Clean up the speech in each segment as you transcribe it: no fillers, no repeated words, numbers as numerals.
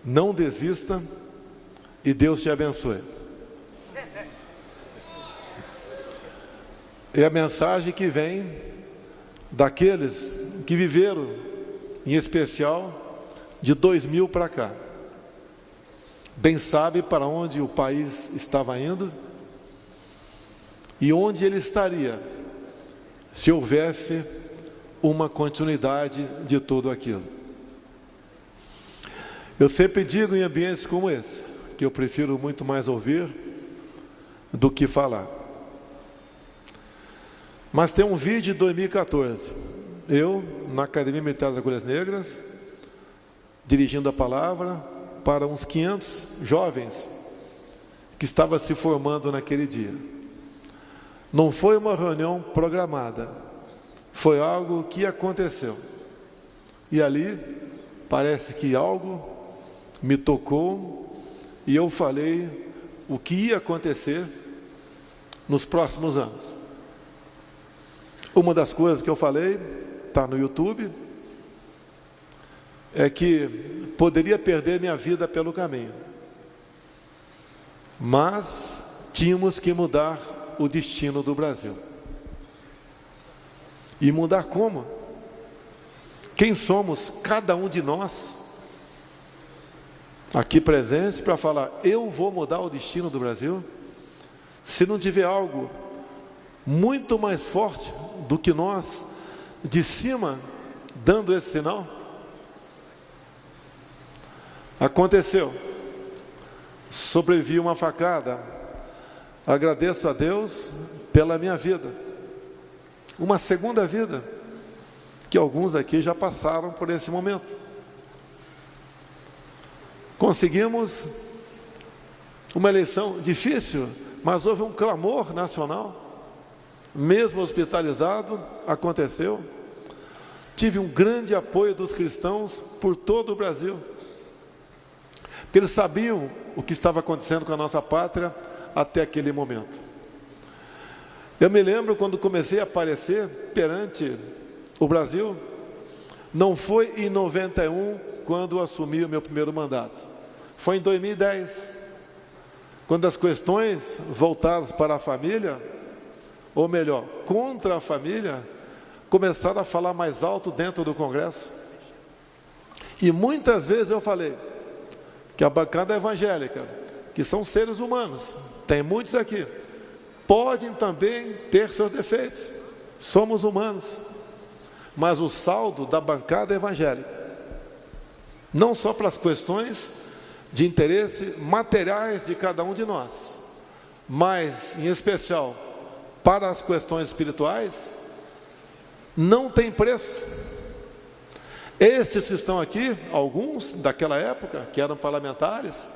não desista e Deus te abençoe. É a mensagem que vem daqueles que viveram, em especial, de 2000 para cá. Bem sabe para onde o país estava indo e onde ele estaria se houvesse uma continuidade de tudo aquilo. Eu sempre digo em ambientes como esse, que eu prefiro muito mais ouvir do que falar. Mas tem um vídeo de 2014, eu na Academia Militar das Agulhas Negras, dirigindo a palavra para uns 500 jovens que estavam se formando naquele dia. Não foi uma reunião programada, foi algo que aconteceu. E ali, parece que algo me tocou e eu falei o que ia acontecer nos próximos anos. Uma das coisas que eu falei, está no YouTube, é que poderia perder minha vida pelo caminho, mas tínhamos que mudar o destino do Brasil. E mudar como? Quem somos cada um de nós aqui presentes para falar, eu vou mudar o destino do Brasil? Se não tiver algo muito mais forte do que nós, de cima, dando esse sinal. Aconteceu, sobrevivi uma facada, agradeço a Deus pela minha vida, uma segunda vida, que alguns aqui já passaram por esse momento. Conseguimos uma eleição difícil, mas houve um clamor nacional, mesmo hospitalizado, aconteceu. Tive um grande apoio dos cristãos por todo o Brasil, porque eles sabiam o que estava acontecendo com a nossa pátria até aquele momento. Eu me lembro quando comecei a aparecer perante o Brasil, não foi em 91 quando eu assumi o meu primeiro mandato, foi em 2010, quando as questões voltadas para a família, ou melhor, contra a família, começaram a falar mais alto dentro do Congresso. E muitas vezes eu falei que a bancada evangélica, que são seres humanos, tem muitos aqui, podem também ter seus defeitos, somos humanos, mas o saldo da bancada evangélica, não só para as questões de interesse materiais de cada um de nós, mas em especial para as questões espirituais, não tem preço. Esses que estão aqui, alguns daquela época, que eram parlamentares,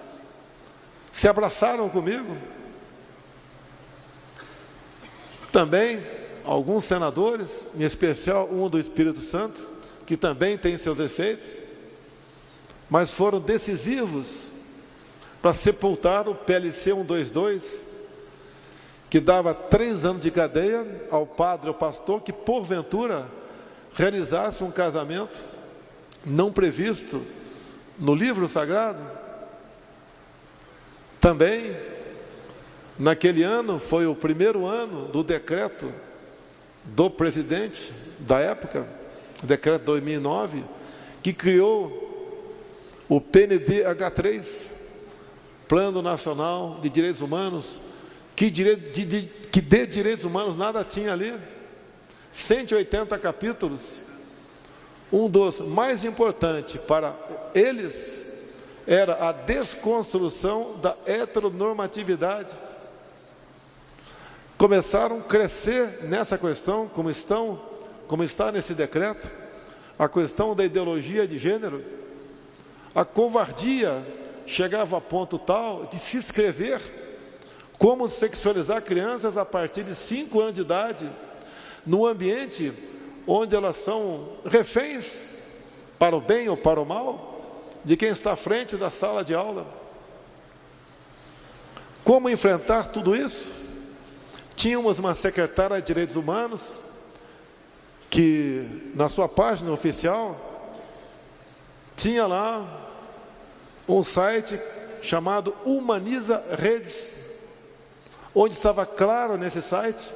se abraçaram comigo. Também, alguns senadores, em especial um do Espírito Santo, que também tem seus efeitos, mas foram decisivos para sepultar o PLC 122, que dava 3 anos de cadeia ao padre ou pastor que, porventura, realizasse um casamento não previsto no livro sagrado. Também, naquele ano, foi o primeiro ano do decreto do presidente da época, o decreto 2009, que criou o PNDH3, Plano Nacional de Direitos Humanos, que de direitos humanos nada tinha ali, 180 capítulos. Um dos mais importantes para eles era a desconstrução da heteronormatividade. Começaram a crescer nessa questão, como está nesse decreto, a questão da ideologia de gênero. A covardia chegava a ponto tal de se escrever como sexualizar crianças a partir de 5 anos de idade, num ambiente onde elas são reféns, para o bem ou para o mal, de quem está à frente da sala de aula. Como enfrentar tudo isso? Tínhamos uma secretária de Direitos Humanos, que na sua página oficial, tinha lá um site chamado Humaniza Redes, onde estava claro nesse site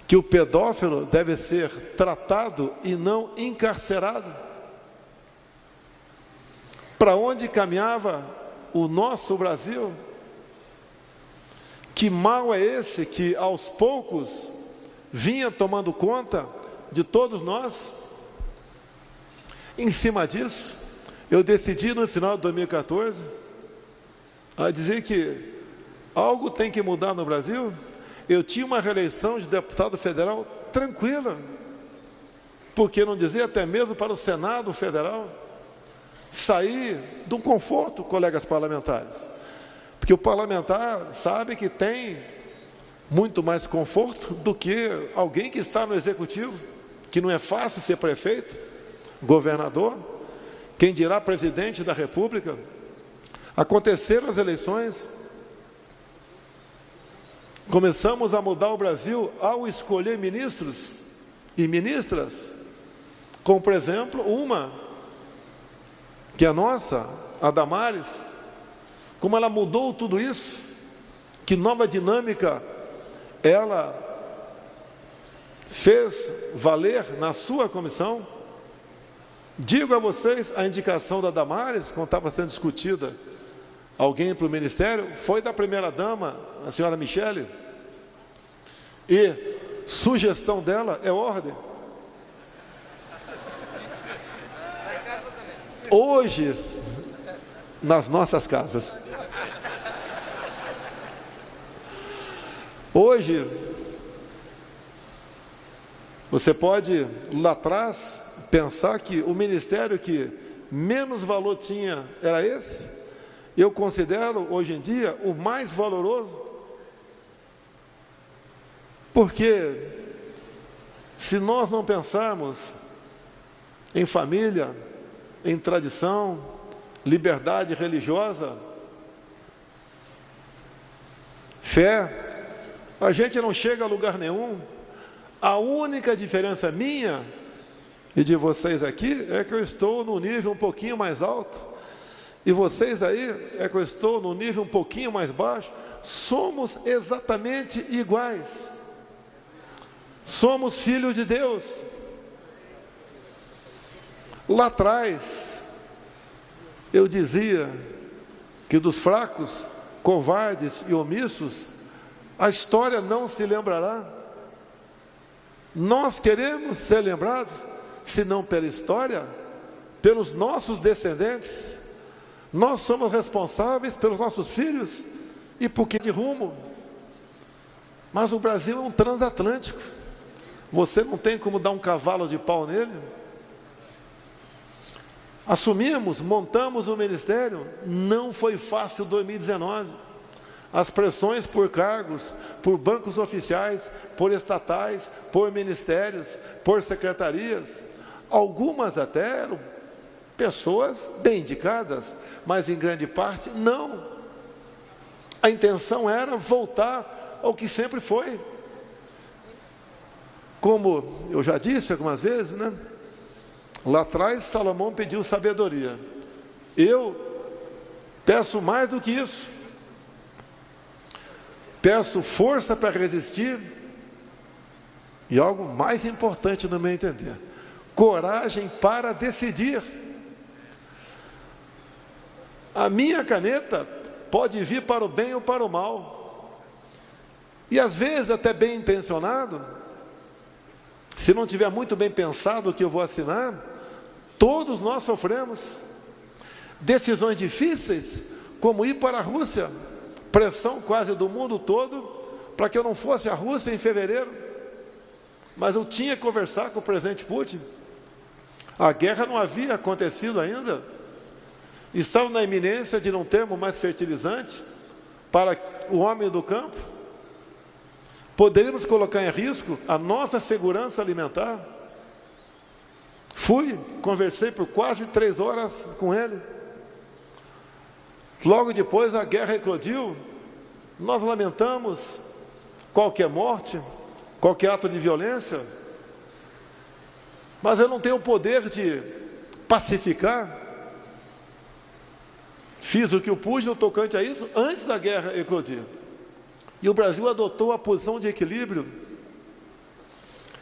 que o pedófilo deve ser tratado e não encarcerado. Para onde caminhava o nosso Brasil? Que mal é esse que aos poucos vinha tomando conta de todos nós? Em cima disso, eu decidi no final de 2014 a dizer que algo tem que mudar no Brasil. Eu tinha uma reeleição de deputado federal tranquila, por que não dizer até mesmo para o Senado Federal, sair de um conforto, colegas parlamentares, porque o parlamentar sabe que tem muito mais conforto do que alguém que está no executivo, que não é fácil ser prefeito, governador, quem dirá presidente da República. Aconteceram as eleições, começamos a mudar o Brasil ao escolher ministros e ministras, como por exemplo uma que é nossa, a Damares, como ela mudou tudo isso, que nova dinâmica ela fez valer na sua comissão. Digo a vocês, a indicação da Damares, quando estava sendo discutida alguém para o ministério, foi da primeira-dama, a senhora Michele, e sugestão dela é ordem. Hoje, nas nossas casas, hoje, você pode lá atrás pensar que o ministério que menos valor tinha era esse. Eu considero hoje em dia o mais valoroso, porque se nós não pensarmos em família, em tradição, liberdade religiosa, fé, a gente não chega a lugar nenhum. A única diferença minha e de vocês aqui é que eu estou no nível um pouquinho mais alto, e vocês aí é que eu estou no nível um pouquinho mais baixo. Somos exatamente iguais. Somos filhos de Deus. Lá atrás, eu dizia que dos fracos, covardes e omissos, a história não se lembrará. Nós queremos ser lembrados, se não pela história, pelos nossos descendentes. Nós somos responsáveis pelos nossos filhos e por que de rumo. Mas o Brasil é um transatlântico. Você não tem como dar um cavalo de pau nele. Assumimos, montamos o ministério, não foi fácil 2019. As pressões por cargos, por bancos oficiais, por estatais, por ministérios, por secretarias, algumas até eram pessoas bem indicadas, mas em grande parte não. A intenção era voltar ao que sempre foi. Como eu já disse algumas vezes, né? Lá atrás, Salomão pediu sabedoria. Eu peço mais do que isso. Peço força para resistir e algo mais importante no meu entender, coragem para decidir. A minha caneta pode vir para o bem ou para o mal. E às vezes até bem intencionado, se não tiver muito bem pensado o que eu vou assinar, todos nós sofremos decisões difíceis, como ir para a Rússia, pressão quase do mundo todo, para que eu não fosse à Rússia em fevereiro, mas eu tinha que conversar com o presidente Putin. A guerra não havia acontecido ainda, estava na iminência de não termos mais fertilizante para o homem do campo, poderíamos colocar em risco a nossa segurança alimentar. Fui, conversei por quase 3 horas com ele. Logo depois a guerra eclodiu. Nós lamentamos qualquer morte, qualquer ato de violência, mas eu não tenho o poder de pacificar. Fiz o que eu pude no tocante a isso antes da guerra eclodir. E o Brasil adotou a posição de equilíbrio.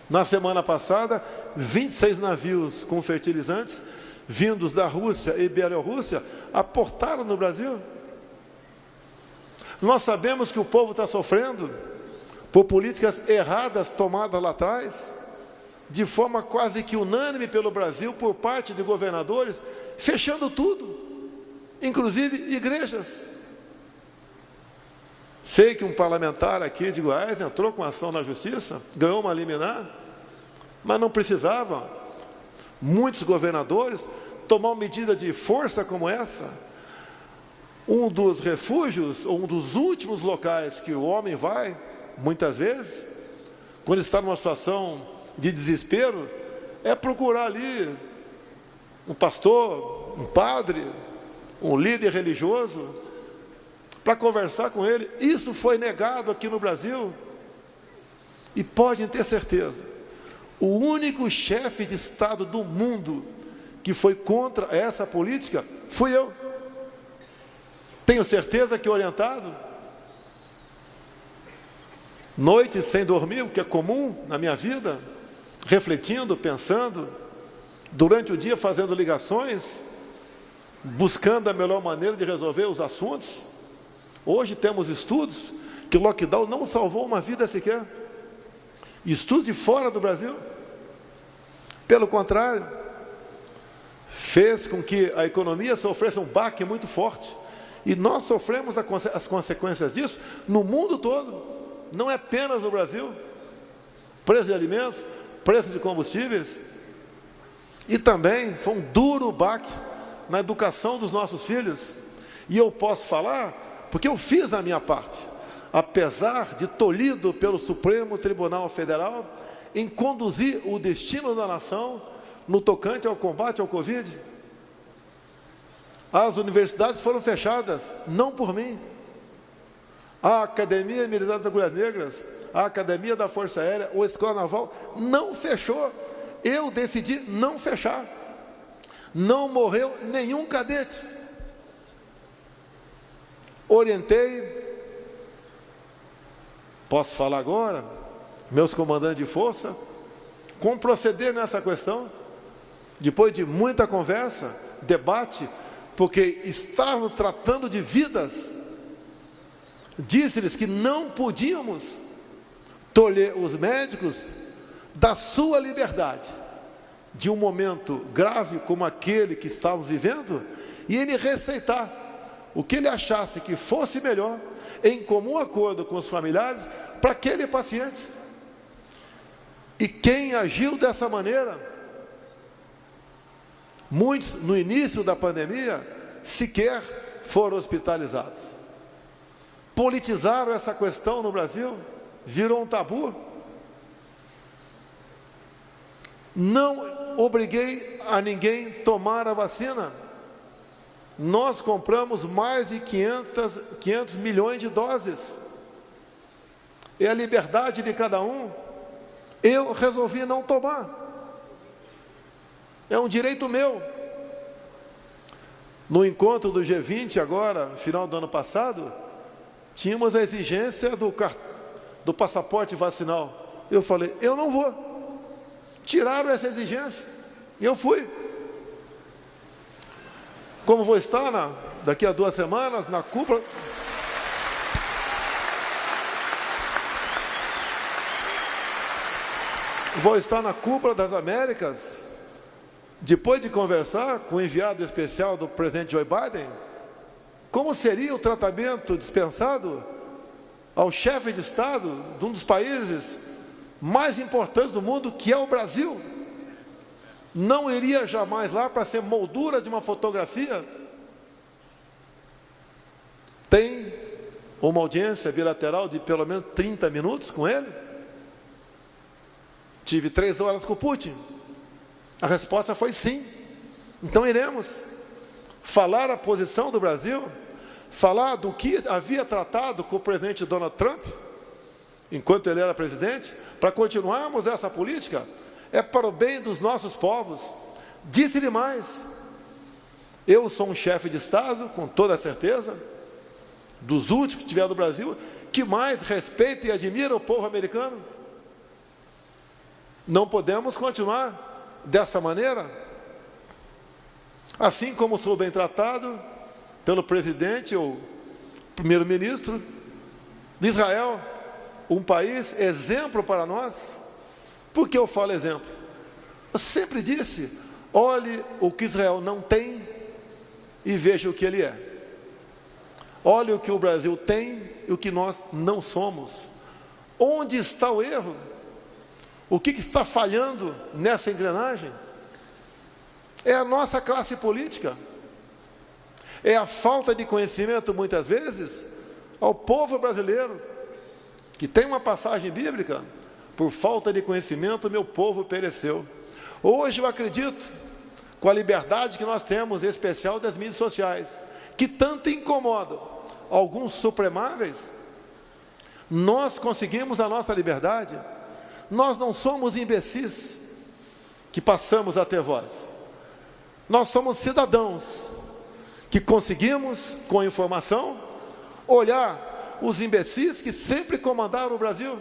Na semana passada, 26 navios com fertilizantes, vindos da Rússia e Bielorrússia, aportaram no Brasil. Nós sabemos que o povo está sofrendo por políticas erradas tomadas lá atrás, de forma quase que unânime pelo Brasil, por parte de governadores, fechando tudo, inclusive igrejas. Sei que um parlamentar aqui de Goiás entrou com ação na justiça, ganhou uma liminar, mas não precisava muitos governadores tomar uma medida de força como essa. Um dos refúgios, ou um dos últimos locais que o homem vai, muitas vezes, quando está numa situação de desespero, é procurar ali um pastor, um padre, um líder religioso, para conversar com ele. Isso foi negado aqui no Brasil. E podem ter certeza, o único chefe de Estado do mundo que foi contra essa política fui eu. Tenho certeza que orientado, noites sem dormir, o que é comum na minha vida, refletindo, pensando, durante o dia fazendo ligações, buscando a melhor maneira de resolver os assuntos. Hoje temos estudos que o lockdown não salvou uma vida sequer. Estudos de fora do Brasil. Pelo contrário, fez com que a economia sofresse um baque muito forte. E nós sofremos as consequências disso no mundo todo. Não é apenas no Brasil. Preço de alimentos, preço de combustíveis. E também foi um duro baque na educação dos nossos filhos. E eu posso falar porque eu fiz a minha parte, apesar de tolhido pelo Supremo Tribunal Federal em conduzir o destino da nação no tocante ao combate ao Covid. As universidades foram fechadas, não por mim. A Academia Militar das Agulhas Negras, a Academia da Força Aérea, ou a Escola Naval, não fechou. Eu decidi não fechar. Não morreu nenhum cadete. Orientei, posso falar agora, meus comandantes de força, como proceder nessa questão, depois de muita conversa, debate, porque estavam tratando de vidas. Disse-lhes que não podíamos tolher os médicos da sua liberdade, de um momento grave como aquele que estávamos vivendo, e ele receitar o que ele achasse que fosse melhor, em comum acordo com os familiares, para aquele paciente. E quem agiu dessa maneira, muitos no início da pandemia, sequer foram hospitalizados. Politizaram essa questão no Brasil, virou um tabu. Não obriguei a ninguém a tomar a vacina. Nós compramos mais de 500 milhões de doses. É a liberdade de cada um. Eu resolvi não tomar. É um direito meu. No encontro do G20 agora, final do ano passado, tínhamos a exigência do passaporte vacinal. Eu falei, eu não vou. Tiraram essa exigência. E eu fui. Como vou estar daqui a 2 semanas na cúpula. Vou estar na Cúpula das Américas, depois de conversar com o enviado especial do presidente Joe Biden, como seria o tratamento dispensado ao chefe de Estado de um dos países mais importantes do mundo, que é o Brasil. Não iria jamais lá para ser moldura de uma fotografia. Tem uma audiência bilateral de pelo menos 30 minutos com ele. Tive 3 horas com o Putin. A resposta foi sim. Então iremos falar a posição do Brasil, falar do que havia tratado com o presidente Donald Trump, enquanto ele era presidente, para continuarmos essa política. É para o bem dos nossos povos. Disse-lhe mais, Eu sou um chefe de Estado, com toda certeza, dos últimos que tiver no Brasil, que mais respeita e admira o povo americano. Não podemos continuar dessa maneira. Assim como sou bem tratado pelo presidente ou primeiro-ministro de Israel, um país exemplo para nós. Por que eu falo exemplo? Eu sempre disse, olhe o que Israel não tem e veja o que ele é. Olhe o que o Brasil tem e o que nós não somos. Onde está o erro? O que está falhando nessa engrenagem? É a nossa classe política. É a falta de conhecimento, muitas vezes, ao povo brasileiro, que tem uma passagem bíblica, por falta de conhecimento, meu povo pereceu. Hoje eu acredito, com a liberdade que nós temos, em especial das mídias sociais, que tanto incomodam alguns supremáveis, nós conseguimos a nossa liberdade. Nós não somos imbecis que passamos a ter voz. Nós somos cidadãos que conseguimos, com informação, olhar os imbecis que sempre comandaram o Brasil.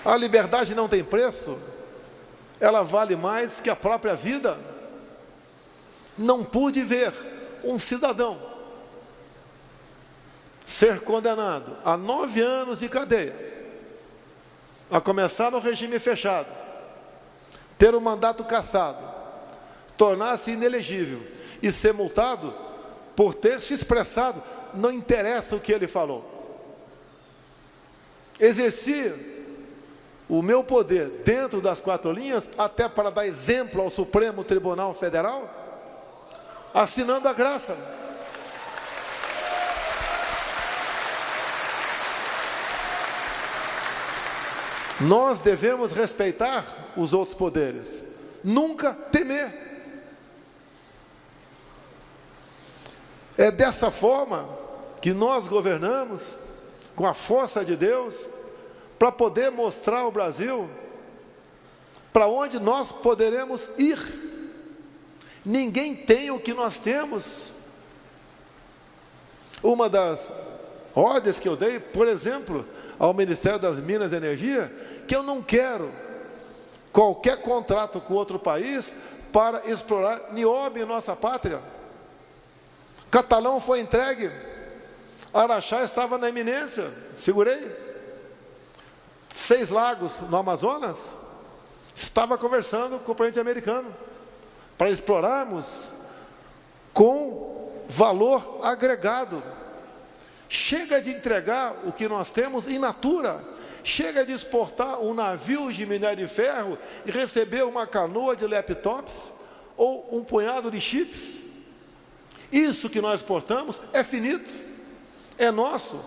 A liberdade não tem preço, ela vale mais que a própria vida. Não pude ver um cidadão ser condenado a 9 anos de cadeia, a começar no regime fechado, ter o mandato cassado, tornar-se inelegível e ser multado por ter se expressado, não interessa o que ele falou. Exerci o meu poder dentro das 4 linhas, até para dar exemplo ao Supremo Tribunal Federal, assinando a graça. Nós devemos respeitar os outros poderes, nunca temer. É dessa forma que nós governamos, com a força de Deus, para poder mostrar ao Brasil para onde nós poderemos ir. Ninguém tem o que nós temos. Uma das ordens que eu dei, por exemplo, ao Ministério das Minas e Energia, que eu não quero qualquer contrato com outro país para explorar nióbio em nossa pátria. Catalão foi entregue, Araxá estava na iminência, segurei. 6 Lagos no Amazonas, estava conversando com o presidente americano para explorarmos com valor agregado. Chega de entregar o que nós temos in natura. Chega de exportar um navio de minério de ferro e receber uma canoa de laptops ou um punhado de chips. Isso que nós exportamos é finito, é nosso.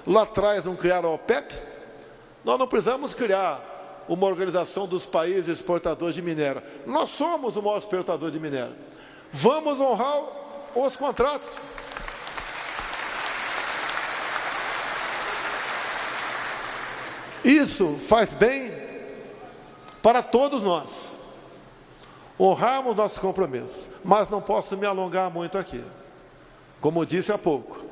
Lá atrás não criaram a OPEP. Nós não precisamos criar uma organização dos países exportadores de minério. Nós somos o maior exportador de minério. Vamos honrar os contratos. Isso faz bem para todos nós. Honrarmos nossos compromissos. Mas não posso me alongar muito aqui. Como disse há pouco.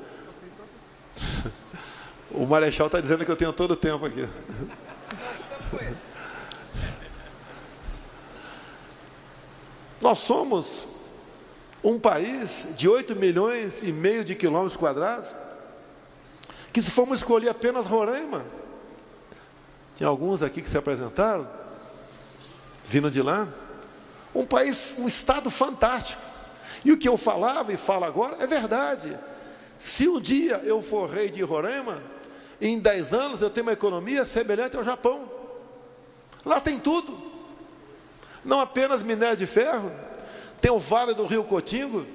O Marechal está dizendo que eu tenho todo o tempo aqui. Nós somos um país de 8,5 milhões de quilômetros quadrados, que se formos escolher apenas Roraima, tinha alguns aqui que se apresentaram, vindo de lá, um país, um estado fantástico. E o que eu falava e falo agora é verdade. Se um dia eu for rei de Roraima, em 10 anos eu tenho uma economia semelhante ao Japão. Lá tem tudo. Não apenas minério de ferro, tem o Vale do Rio Cotingo,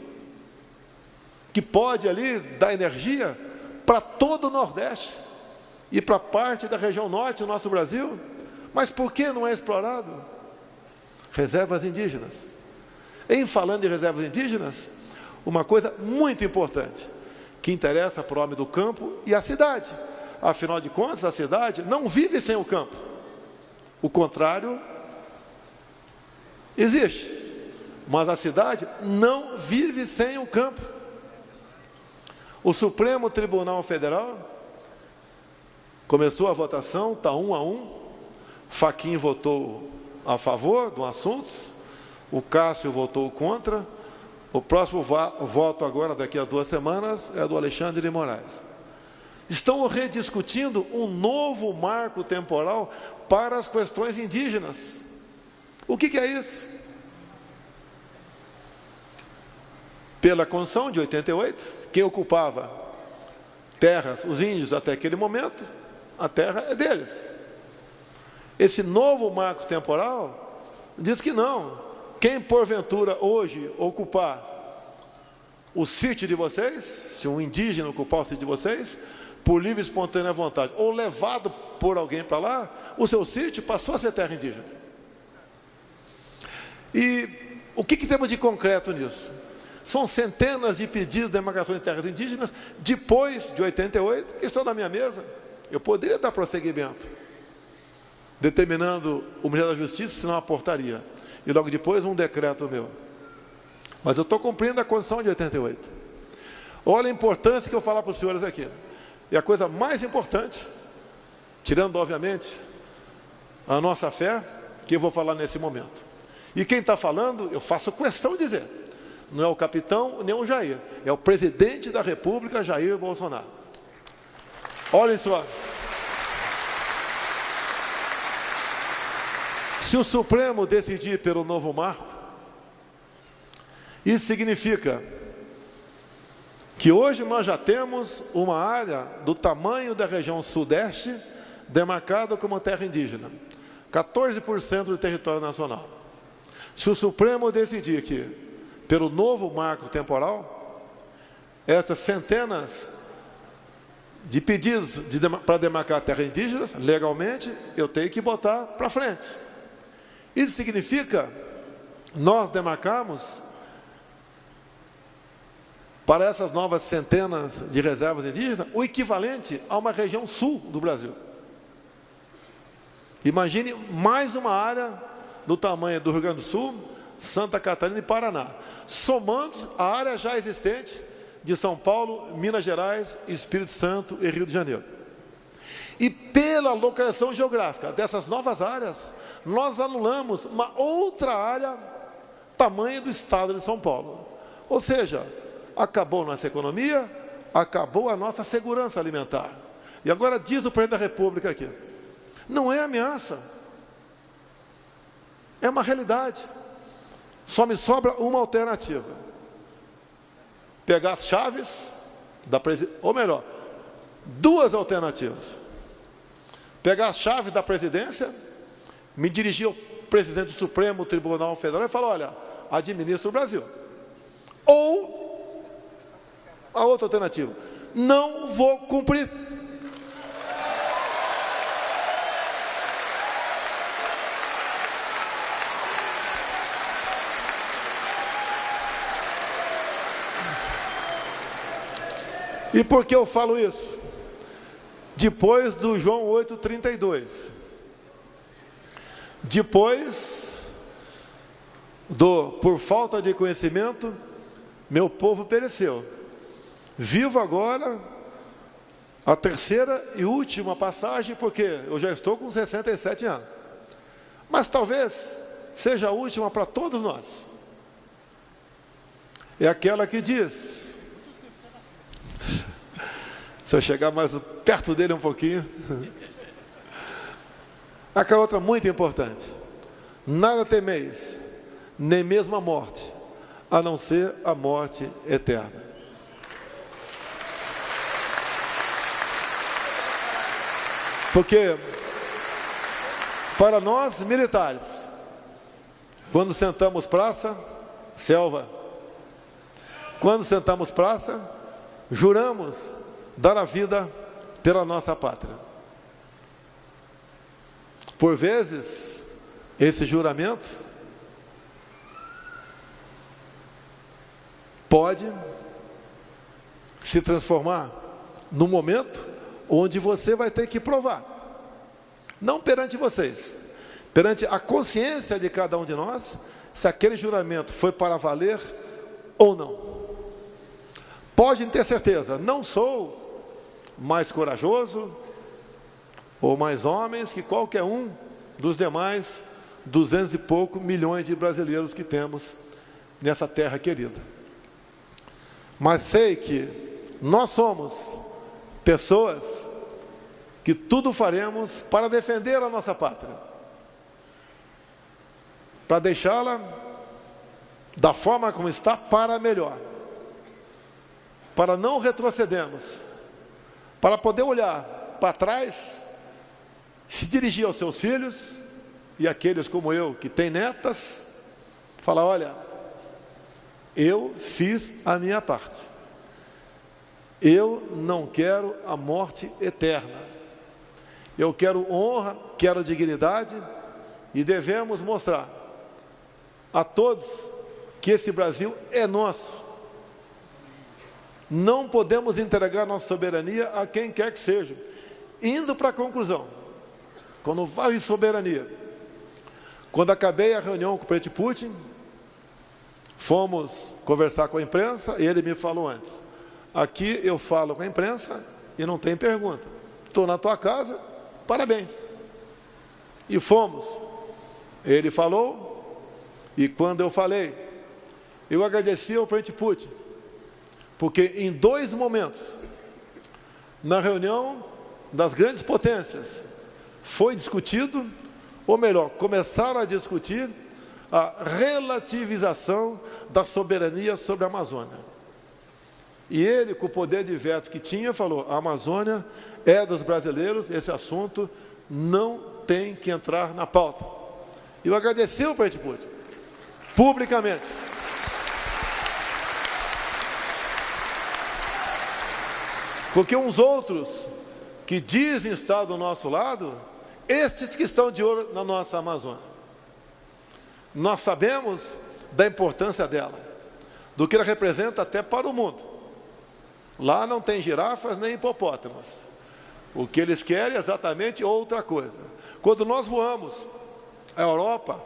que pode ali dar energia para todo o Nordeste e para parte da região norte do nosso Brasil. Mas por que não é explorado? Reservas indígenas. Em falando de reservas indígenas, uma coisa muito importante, que interessa para o homem do campo e a cidade. Afinal de contas, a cidade não vive sem o campo. O contrário existe. Mas a cidade não vive sem o campo. O Supremo Tribunal Federal começou a votação, está 1-1. Fachin votou a favor do assunto, o Cássio votou contra. O próximo voto agora, daqui a 2 semanas, é do Alexandre de Moraes. Estão rediscutindo um novo marco temporal para as questões indígenas. O que é isso? Pela Constituição de 88, quem ocupava terras, os índios até aquele momento, a terra é deles. Esse novo marco temporal diz que não. Quem porventura hoje ocupar o sítio de vocês, se um indígena ocupar o sítio de vocês, por livre e espontânea vontade, ou levado por alguém para lá, o seu sítio passou a ser terra indígena. E o que temos de concreto nisso? São centenas de pedidos de demarcação de terras indígenas, depois de 88, que estão na minha mesa. Eu poderia dar prosseguimento, determinando o Ministério da Justiça, senão uma portaria. E logo depois um decreto meu. Mas eu estou cumprindo a Constituição de 88. Olha a importância que eu vou falar para os senhores aqui. E a coisa mais importante, tirando obviamente a nossa fé, que eu vou falar nesse momento. E quem está falando, eu faço questão de dizer, não é o capitão nem o Jair, é o presidente da República, Jair Bolsonaro. Olhem só. Se o Supremo decidir pelo novo marco, isso significa que hoje nós já temos uma área do tamanho da região sudeste demarcada como terra indígena, 14% do território nacional. Se o Supremo decidir que, pelo novo marco temporal, essas centenas de pedidos para demarcar terras indígenas, legalmente, eu tenho que botar para frente. Isso significa nós demarcarmos para essas novas centenas de reservas indígenas o equivalente a uma região sul do Brasil. Imagine mais uma área do tamanho do Rio Grande do Sul, Santa Catarina e Paraná, somando a área já existente de São Paulo, Minas Gerais, Espírito Santo e Rio de Janeiro. E pela localização geográfica dessas novas áreas, nós anulamos uma outra área tamanho do estado de São Paulo. Ou seja, acabou nossa economia, acabou a nossa segurança alimentar. E agora diz o presidente da República aqui, não é ameaça, é uma realidade. Só me sobra uma alternativa. Pegar as chaves da presidência, ou melhor, 2 alternativas. Pegar as chaves da presidência, me dirigir ao presidente do Supremo Tribunal Federal e falar, olha, administra o Brasil. Ou a outra alternativa, não vou cumprir. E por que eu falo isso? Depois do João 8,32. Depois por falta de conhecimento, meu povo pereceu. Vivo agora a terceira e última passagem, porque eu já estou com 67 anos. Mas talvez seja a última para todos nós. É aquela que diz... Se eu chegar mais perto dele um pouquinho. Aquela outra muito importante. Nada temeis, nem mesmo a morte, a não ser a morte eterna. Porque, para nós militares, quando sentamos praça, selva. Quando sentamos praça, juramos dar a vida pela nossa pátria. Por vezes, esse juramento pode se transformar, no momento, onde você vai ter que provar, não perante vocês, perante a consciência de cada um de nós, se aquele juramento foi para valer ou não. Podem ter certeza, não sou mais corajoso ou mais homens que qualquer um dos demais 200 e pouco milhões de brasileiros que temos nessa terra querida. Mas sei que nós somos pessoas que tudo faremos para defender a nossa pátria, para deixá-la da forma como está para melhor, para não retrocedermos, para poder olhar para trás, se dirigir aos seus filhos e aqueles como eu que têm netas, falar: olha, eu fiz a minha parte, eu não quero a morte eterna, eu quero honra, quero dignidade, e devemos mostrar a todos que esse Brasil é nosso. Não podemos entregar nossa soberania a quem quer que seja. Indo para a conclusão, quando falo em soberania, quando acabei a reunião com o presidente Putin, fomos conversar com a imprensa e ele me falou antes: aqui eu falo com a imprensa e não tem pergunta, estou na tua casa, parabéns. E fomos, ele falou, e quando eu falei, eu agradeci ao presidente Putin, porque em 2 momentos, na reunião das grandes potências, foi discutido, ou melhor, começaram a discutir a relativização da soberania sobre a Amazônia. E ele, com o poder de veto que tinha, falou: a Amazônia é dos brasileiros, esse assunto não tem que entrar na pauta. E eu agradeci ao presidente Putin, publicamente. Porque uns outros que dizem estar do nosso lado, estes que estão de olho na nossa Amazônia, nós sabemos da importância dela, do que ela representa até para o mundo. Lá não tem girafas nem hipopótamos. O que eles querem é exatamente outra coisa. Quando nós voamos à Europa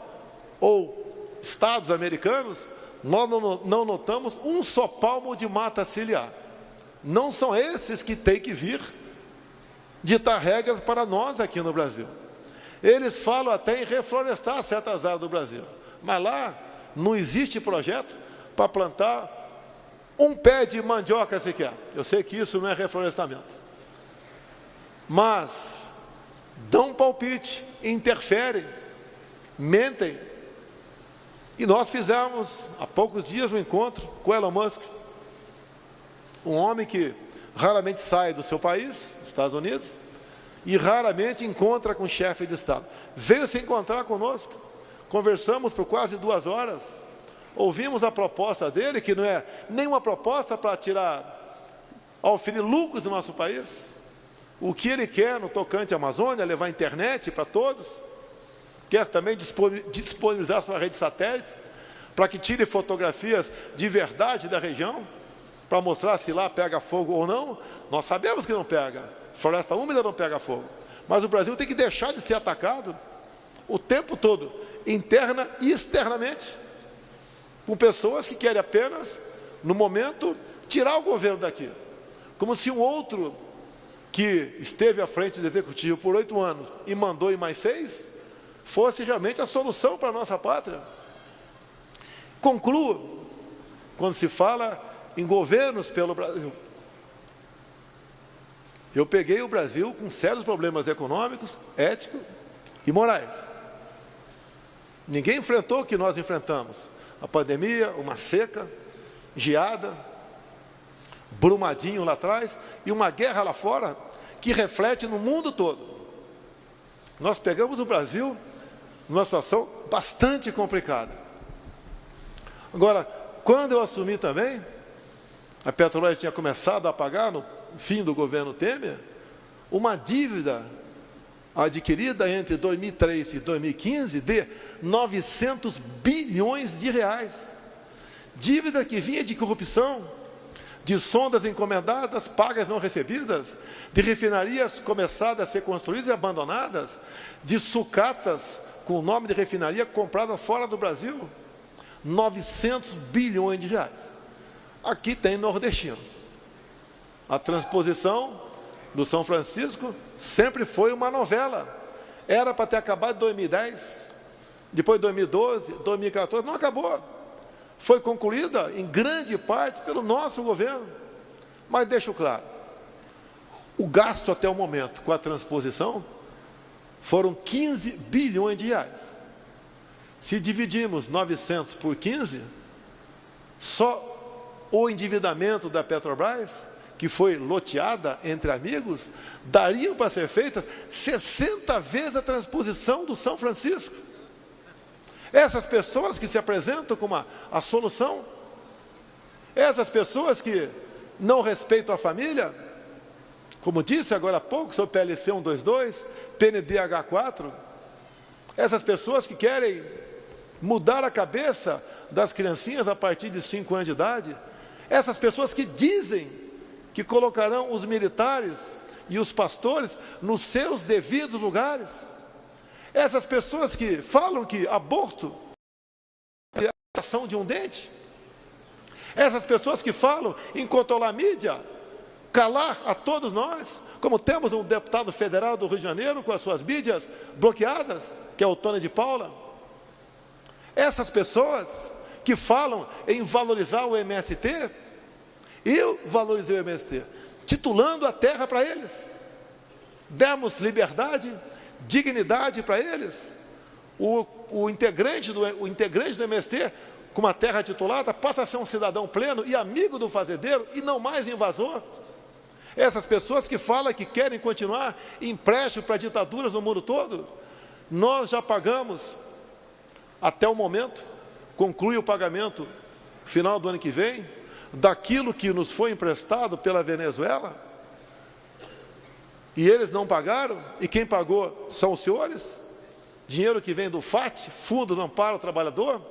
ou estados americanos, nós não notamos um só palmo de mata ciliar. Não são esses que têm que vir ditar regras para nós aqui no Brasil. Eles falam até em reflorestar certas áreas do Brasil, mas lá não existe projeto para plantar um pé de mandioca sequer. Eu sei que isso não é reflorestamento, mas dão palpite, interferem, mentem. E nós fizemos há poucos dias um encontro com Elon Musk, um homem que raramente sai do seu país, Estados Unidos, e raramente encontra com chefe de Estado. Veio se encontrar conosco, conversamos por quase 2 horas, ouvimos a proposta dele, que não é nenhuma proposta para oferir lucros do nosso país. O que ele quer no tocante à Amazônia, levar internet para todos, quer também disponibilizar sua rede de satélites, para que tire fotografias de verdade da região, para mostrar se lá pega fogo ou não. Nós sabemos que não pega, floresta úmida não pega fogo, mas o Brasil tem que deixar de ser atacado o tempo todo, interna e externamente, por pessoas que querem apenas, no momento, tirar o governo daqui, como se um outro que esteve à frente do executivo por 8 anos e mandou em mais 6, fosse realmente a solução para a nossa pátria. Concluo, quando se fala em governos pelo Brasil, eu peguei o Brasil com sérios problemas econômicos, éticos e morais. Ninguém enfrentou o que nós enfrentamos: a pandemia, uma seca, geada, Brumadinho lá atrás, e uma guerra lá fora, que reflete no mundo todo. Nós pegamos o Brasil numa situação bastante complicada. Agora, quando eu assumi também, a Petrobras tinha começado a pagar, no fim do governo Temer, uma dívida adquirida entre 2003 e 2015 de 900 bilhões de reais. Dívida que vinha de corrupção, de sondas encomendadas, pagas não recebidas, de refinarias começadas a ser construídas e abandonadas, de sucatas com o nome de refinaria compradas fora do Brasil. 900 bilhões de reais. Aqui tem nordestinos. A transposição do São Francisco sempre foi uma novela. Era para ter acabado em 2010, depois 2012, 2014, não acabou. Foi concluída em grande parte pelo nosso governo. Mas deixo claro, o gasto até o momento com a transposição foram 15 bilhões de reais. Se dividimos 900 por 15, só o endividamento da Petrobras, que foi loteada entre amigos, dariam para ser feitas 60 vezes a transposição do São Francisco. Essas pessoas que se apresentam como a solução, essas pessoas que não respeitam a família, como disse agora há pouco sobre PLC 122, PNDH 4, essas pessoas que querem mudar a cabeça das criancinhas a partir de 5 anos de idade, essas pessoas que dizem que colocarão os militares e os pastores nos seus devidos lugares, essas pessoas que falam que aborto é a ação de um dente, essas pessoas que falam em controlar a mídia, calar a todos nós, como temos um deputado federal do Rio de Janeiro com as suas mídias bloqueadas, que é o Tony de Paula. Essas pessoas que falam em valorizar o MST, eu valorizei o MST, titulando a terra para eles. Demos liberdade, dignidade para eles. O integrante do MST, com uma terra titulada, passa a ser um cidadão pleno e amigo do fazendeiro e não mais invasor. Essas pessoas que falam que querem continuar empréstimo para ditaduras no mundo todo, nós já pagamos até o momento, conclui o pagamento final do ano que vem, daquilo que nos foi emprestado pela Venezuela, e eles não pagaram, e quem pagou são os senhores, dinheiro que vem do FAT, Fundo do Amparo ao Trabalhador.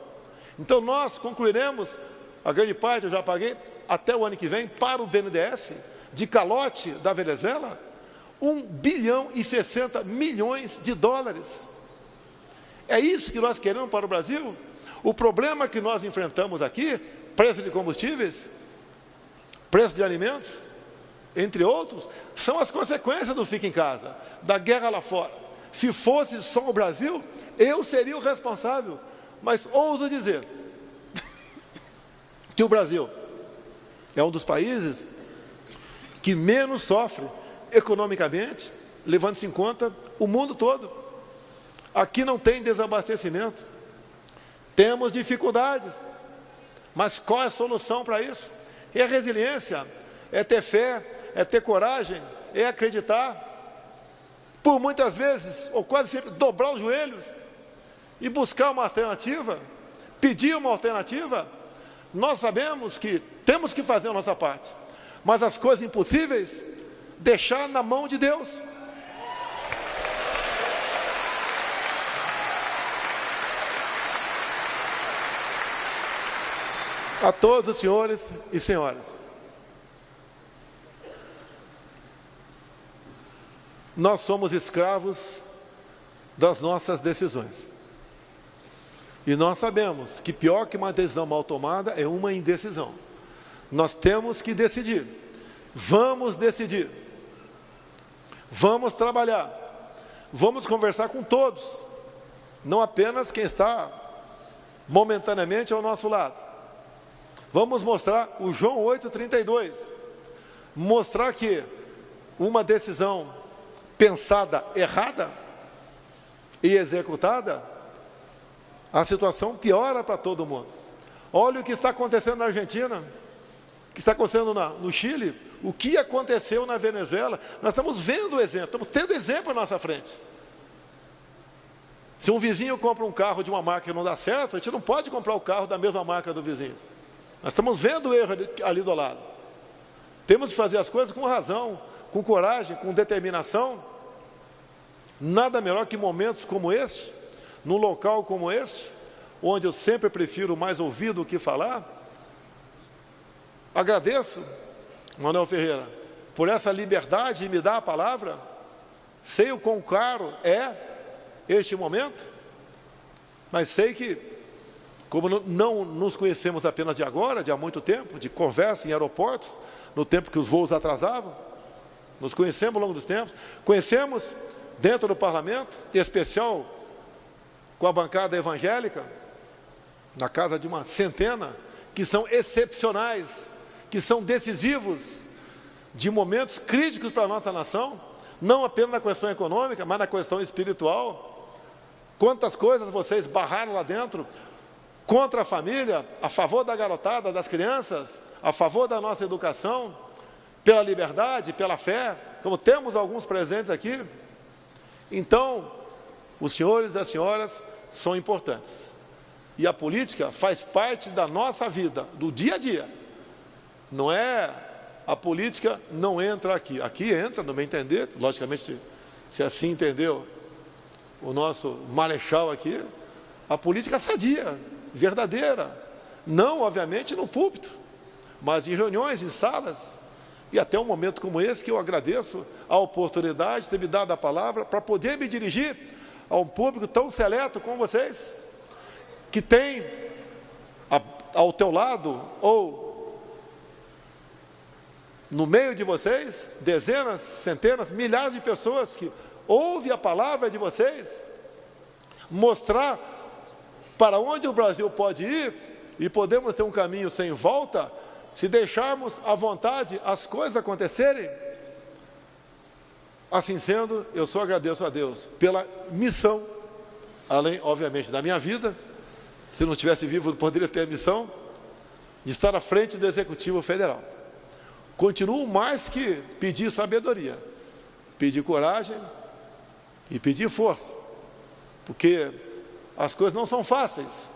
Então nós concluiremos, a grande parte eu já paguei, até o ano que vem, para o BNDES, de calote da Venezuela, 1 bilhão e 60 milhões de dólares. É isso que nós queremos para o Brasil? O problema que nós enfrentamos aqui, preço de combustíveis, preço de alimentos, entre outros, são as consequências do fica em casa, da guerra lá fora. Se fosse só o Brasil, eu seria o responsável. Mas ouso dizer que o Brasil é um dos países que menos sofre economicamente, levando-se em conta o mundo todo. Aqui não tem desabastecimento, temos dificuldades, mas qual é a solução para isso? É a resiliência, é ter fé, é ter coragem, é acreditar, por muitas vezes, ou quase sempre, dobrar os joelhos e buscar uma alternativa, pedir uma alternativa. Nós sabemos que temos que fazer a nossa parte, mas as coisas impossíveis, deixar na mão de Deus. A todos os senhores e senhoras, nós somos escravos das nossas decisões. E nós sabemos que pior que uma decisão mal tomada é uma indecisão. Nós temos que decidir. Vamos decidir. Vamos trabalhar. Vamos conversar com todos, não apenas quem está momentaneamente ao nosso lado. Vamos mostrar o João 8,32, mostrar que uma decisão pensada errada e executada, a situação piora para todo mundo. Olha o que está acontecendo na Argentina, o que está acontecendo no Chile, o que aconteceu na Venezuela. Nós estamos vendo o exemplo, estamos tendo exemplo à nossa frente. Se um vizinho compra um carro de uma marca que não dá certo, a gente não pode comprar o carro da mesma marca do vizinho. Nós estamos vendo o erro ali do lado. Temos que fazer as coisas com razão, com coragem, com determinação. Nada melhor que momentos como este, num local como este, onde eu sempre prefiro mais ouvir do que falar, Agradeço, Manuel Ferreira, por essa liberdade de me dar a palavra. Sei o quão caro é este momento, mas sei que, como não nos conhecemos apenas de agora, de há muito tempo, de conversa em aeroportos, no tempo que os voos atrasavam, nos conhecemos ao longo dos tempos, conhecemos dentro do parlamento, em especial com a bancada evangélica, na casa de uma centena, que são excepcionais, que são decisivos, de momentos críticos para a nossa nação, não apenas na questão econômica, mas na questão espiritual. Quantas coisas vocês barraram lá dentro, contra a família, a favor da garotada, das crianças, a favor da nossa educação, pela liberdade, pela fé, como temos alguns presentes aqui. Então, os senhores e as senhoras são importantes. E a política faz parte da nossa vida, do dia a dia. Não é, a política não entra aqui. Aqui entra, no meu entender, logicamente, se assim entendeu o nosso marechal aqui, a política sadia, verdadeira. Não, obviamente, no púlpito, mas em reuniões, em salas, e até um momento como esse, que eu agradeço a oportunidade de ter me dado a palavra para poder me dirigir a um público tão seleto como vocês, que tem ao teu lado, ou no meio de vocês, dezenas, centenas, milhares de pessoas que ouvem a palavra de vocês, mostrar para onde o Brasil pode ir, e podemos ter um caminho sem volta, se deixarmos à vontade as coisas acontecerem. Assim sendo, eu só agradeço a Deus pela missão, além, obviamente, da minha vida. Se não estivesse vivo, eu poderia ter a missão de estar à frente do Executivo Federal. Continuo mais que pedir sabedoria, pedir coragem e pedir força, porque as coisas não são fáceis,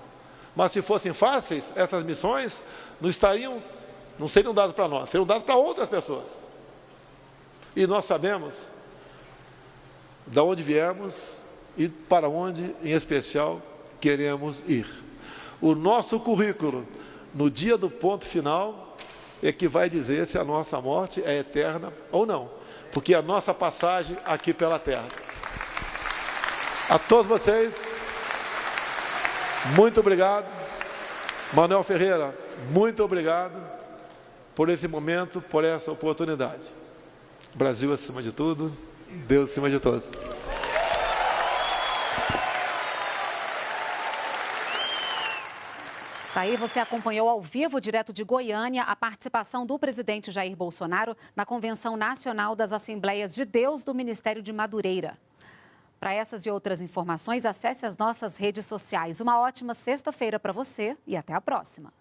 mas se fossem fáceis, essas missões não seriam dadas para nós, seriam dadas para outras pessoas. E nós sabemos de onde viemos e para onde, em especial, queremos ir. O nosso currículo, no dia do ponto final, é que vai dizer se a nossa morte é eterna ou não, porque a nossa passagem aqui pela terra. A todos vocês, muito obrigado. Manuel Ferreira, muito obrigado por esse momento, por essa oportunidade. Brasil acima de tudo, Deus acima de todos. Tá aí, você acompanhou ao vivo, direto de Goiânia, a participação do presidente Jair Bolsonaro na Convenção Nacional das Assembleias de Deus do Ministério de Madureira. Para essas e outras informações, acesse as nossas redes sociais. Uma ótima sexta-feira para você e até a próxima.